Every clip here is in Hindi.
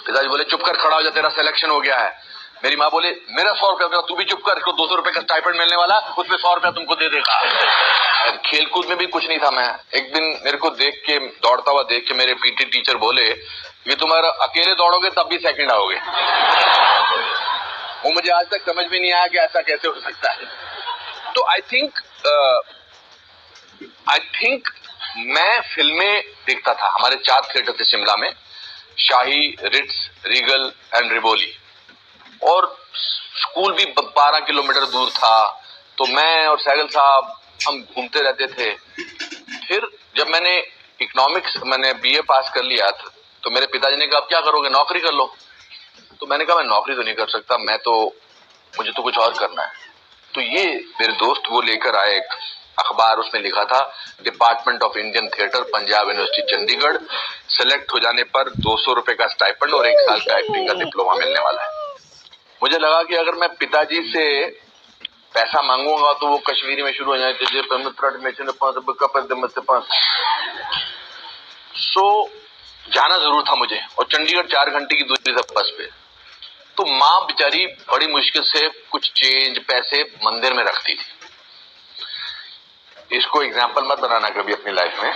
पिताजी बोले चुप कर, खड़ा हो जा, तेरा सिलेक्शन हो गया है। मेरी माँ बोले मेरा 100 रुपया, तू भी चुप कर, इसको 200 रुपए का स्टाइपेंड मिलने वाला, उसमें 100 रुपया तुमको दे देगा। खेलकूद में भी कुछ नहीं था मैं। एक दिन मेरे को देख के, दौड़ता हुआ देख के मेरे पीटी टीचर बोले कि तुम्हारा अकेले दौड़ोगे तब भी सेकंड आओगे। वो मुझे आज तक समझ में नहीं आया कि ऐसा कैसे हो सकता है। तो आई थिंक मैं फिल्में देखता था। हमारे 4 थिएटर थे शिमला में, शाही, रिट्स, रीगल एंड रिवोली, और स्कूल भी 12 किलोमीटर दूर था। तो मैं और सैगल साहब हम घूमते रहते थे। फिर जब मैंने मैंने बीए पास कर लिया तो मेरे पिताजी ने कहा अब क्या करोगे, नौकरी कर लो। तो मैंने कहा मैं नौकरी तो नहीं कर सकता, मुझे तो कुछ और करना है। तो ये मेरे दोस्त वो लेकर आए एक अखबार, उसमें लिखा था department of Indian theatre, Punjab university Chandigarh, select हो जाने पर 200 रुपए का स्टाइपेंड और 1 साल का एक्टिंग का डिप्लोमा मिलने वाला है। मुझे लगा कि अगर मैं पिताजी से पैसा मांगूंगा तो वो कश्मीरी में शुरू हो जाए। सो जाना जरूर था मुझे, और चंडीगढ़ 4 घंटे की दूरी था बस पे। तो माँ बेचारी बड़ी मुश्किल से कुछ चेंज पैसे मंदिर में रखती थी। इसको एग्जाम्पल मत बनाना कभी अपनी लाइफ में।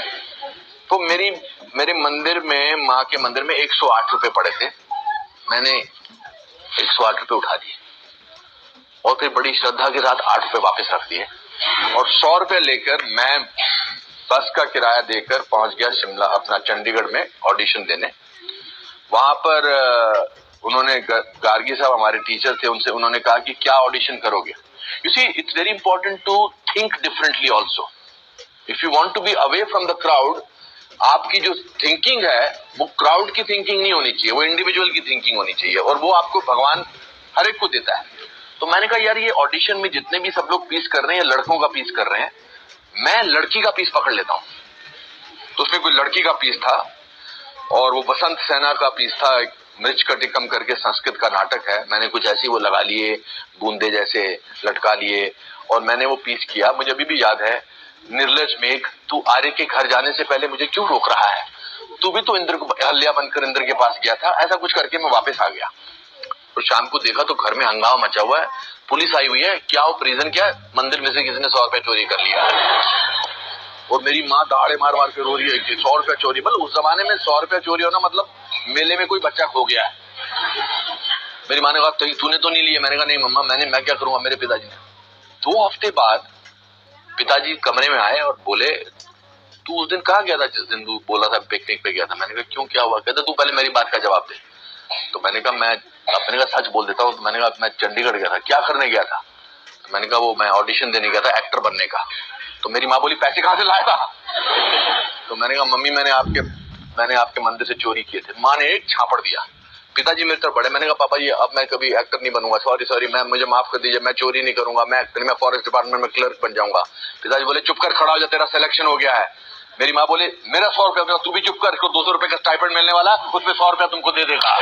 तो मेरे मंदिर में, माँ के मंदिर में 108 रुपए पड़े थे। मैंने 108 रुपए उठा दिए और फिर बड़ी श्रद्धा के साथ 8 रुपए वापस रख दिए, और 100 रुपए लेकर मैं बस का किराया देकर पहुंच गया शिमला, अपना चंडीगढ़ में ऑडिशन देने। वहां पर उन्होंने, गार्गी साहब हमारे टीचर थे, उन्होंने कहा कि क्या ऑडिशन करोगे। You see, it's very important to think differently also. If you want to be away from the crowd, आपकी जो थिंकिंग है वो क्राउड की थिंकिंग नहीं होनी चाहिए, वो इंडिविजुअल की थिंकिंग होनी चाहिए, और वो आपको भगवान हर एक को देता है। तो मैंने कहा यार, ये ऑडिशन में जितने भी सब लोग पीस कर रहे हैं, लड़कों का पीस कर रहे हैं, मैं लड़की का पीस पकड़ लेता हूं। तो उसमें कोई लड़की का पीस था, और वो बसंत सेना का पीस था। मृच कटिकम करके संस्कृत का नाटक है, मैंने कुछ ऐसी वो लगा लिए, बूंदे जैसे लटका लिए, और मैंने वो पीस किया। मुझे अभी भी याद है, निर्लज मेघ, तू आर्य के घर जाने से पहले मुझे क्यों रोक रहा है, तू भी तो इंद्र को हल्या बनकर इंद्र के पास गया था। ऐसा कुछ करके मैं वापस आ गया, और शाम को देखा तो घर में हंगामा मचा हुआ है, पुलिस आई हुई है। क्या वो रीजन क्या है, मंदिर में से किसी ने 100 रुपए चोरी कर लिया। और मेरी माँ दहाड़े मार मार के रो रही है कि 100 रुपया चोरी। मतलब उस जमाने में 100 रुपया चोरी होना मतलब मेले में कोई बच्चा खो गया है। मेरी माँ ने कहा तूने तो नहीं लिया। मैंने कहा नहीं मम्मा, मैं क्या करूंगा, मेरे पिताजी ने। 2 हफ्ते बाद पिताजी कमरे में आए और बोले तू उस दिन कहाँ गया था, जिस दिन तू बोला था पिकनिक पे गया था। मैंने कहा क्यों, क्या हुआ। कहता तू पहले मेरी बात का जवाब दे। तो मैंने कहा सच बोल देता हूँ। तो मैंने कहा मैं चंडीगढ़ गया था। क्या करने गया था। तो मैंने कहा वो मैं ऑडिशन देने गया था, एक्टर बनने का। तो मेरी माँ बोली पैसे कहाँ से लाया था। तो मैंने कहा मम्मी मैंने आपके मंदिर से चोरी किए थे। माँ ने एक छापड़ दिया। पिताजी मेरे तरफ बढ़े। मैंने कहा पापा जी अब मैं कभी एक्टर नहीं बनूंगा, सॉरी मुझे माफ कर दीजिए, मैं चोरी नहीं करूंगा, मैं फॉरेस्ट डिपार्टमेंट में क्लर्क बन जाऊंगा। पिताजी बोले चुप कर, खड़ा हो जा, तेरा सिलेक्शन हो गया है। मेरी माँ बोले मेरा 100 रुपया, तू भी चुप कर, इसको 200 रुपए का स्टाइपेंड मिलने वाला, उसमें 100 रुपया तुमको दे देगा।